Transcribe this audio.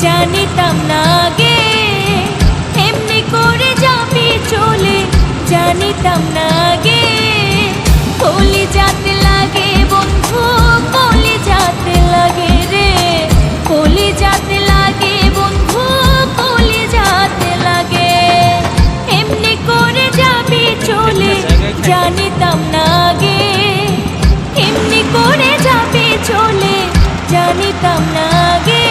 জানিতাম না গে এমনি করে যাবি চলে, জানিতাম না গে কলি যাতে লাগে বন্ধু, কলি যাতে লাগে রে, কলি যাতে লাগে বন্ধু, কলি যাতে লাগে। এমনি করে যাবি চলে, জানিতাম না গে এমনি করে যাবি চলে, জানিতাম না গে।